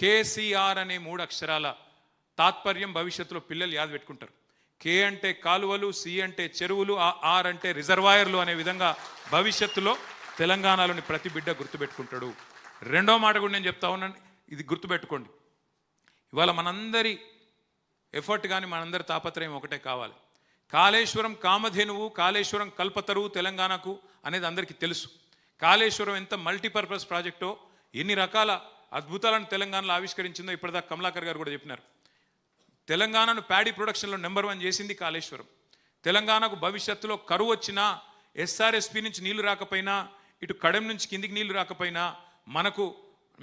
కేసీఆర్ అనే 3 అక్షరాల తాత్పర్యం భవిష్యత్తులో పిల్లలు యాద పెట్టుకుంటారు. కే అంటే కాలువలు, సి అంటే చెరువులు, ఆర్ అంటే రిజర్వాయర్లు అనే విధంగా భవిష్యత్తులో తెలంగాణలోని ప్రతి బిడ్డ గుర్తుపెట్టుకుంటాడు. రెండో మాట కూడా నేను చెప్తా ఉన్నాను, ఇది గుర్తుపెట్టుకోండి. ఇవాళ మనందరి ఎఫర్ట్ కానీ మనందరి తాపత్రయం ఒకటే కావాలి. కాళేశ్వరం కామధేనువు, కాళేశ్వరం కల్పతరువు తెలంగాణకు అనేది అందరికీ తెలుసు. కాళేశ్వరం ఎంత మల్టీపర్పస్ ప్రాజెక్టో, ఎన్ని రకాల అద్భుతాలను తెలంగాణలో ఆవిష్కరించిందో ఇప్పటిదాకా కమలాకర్ గారు కూడా చెప్పినారు. తెలంగాణను ప్యాడీ ప్రొడక్షన్లో నెంబర్ 1 చేసింది కాళేశ్వరం. తెలంగాణకు భవిష్యత్తులో కరువు వచ్చినా, ఎస్ఆర్ఎస్పి నుంచి నీళ్లు రాకపోయినా, ఇటు కడెం నుంచి కిందికి నీళ్లు రాకపోయినా మనకు,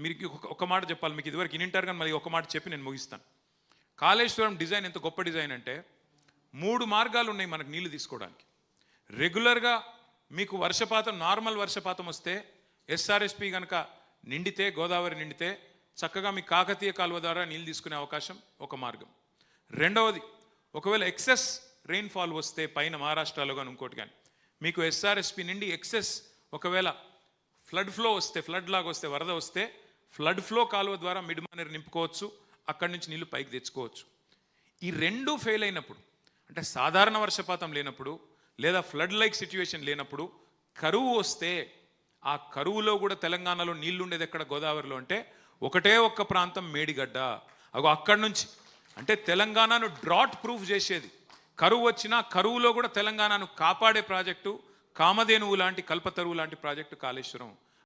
మీరు ఒక మాట చెప్పాలి, మీకు ఇదివరకు ఇనింటారు కానీ మళ్ళీ ఒక మాట చెప్పి నేను ముగిస్తాను. కాళేశ్వరం డిజైన్ ఎంత గొప్ప డిజైన్ అంటే 3 మార్గాలు ఉన్నాయి మనకు నీళ్లు తీసుకోవడానికి. రెగ్యులర్గా మీకు వర్షపాతం, నార్మల్ వర్షపాతం వస్తే ఎస్ఆర్ఎస్పి కనుక నిండితే, గోదావరి నిండితే చక్కగా మీ కాకతీయ కాలువ ద్వారా నీళ్ళు తీసుకునే అవకాశం ఒక మార్గం. రెండవది, ఒకవేళ ఎక్సెస్ రెయిన్ఫాల్ వస్తే పైన మహారాష్ట్రలో కానీ ఇంకోటి కానీ మీకు ఎస్ఆర్ఎస్పి నిండి ఎక్సెస్ ఒకవేళ ఫ్లడ్ ఫ్లో వస్తే, ఫ్లడ్ లాగా వస్తే, వరద వస్తే ఫ్లడ్ ఫ్లో కాలువ ద్వారా మిడ్మానేరు నింపుకోవచ్చు, అక్కడి నుంచి నీళ్లు పైకి తెచ్చుకోవచ్చు. ఈ 2 ఫెయిల్ అయినప్పుడు, అంటే సాధారణ వర్షపాతం లేనప్పుడు లేదా ఫ్లడ్ లైక్ సిచ్యువేషన్ లేనప్పుడు కరువు వస్తే, ఆ కరువులో కూడా తెలంగాణలో నీళ్లు ఉండేది ఎక్కడ, గోదావరిలో. అంటే ఒకటే ఒక్క ప్రాంతం మేడిగడ్డ. అక్కడి నుంచి అంటే తెలంగాణను డ్రాట్ ప్రూఫ్ చేసేది, కరువు వచ్చినా కరువులో కూడా తెలంగాణను కాపాడే ప్రాజెక్టు కామధేనువు లాంటి, కల్పతరువు లాంటి ప్రాజెక్టు కాళేశ్వరం.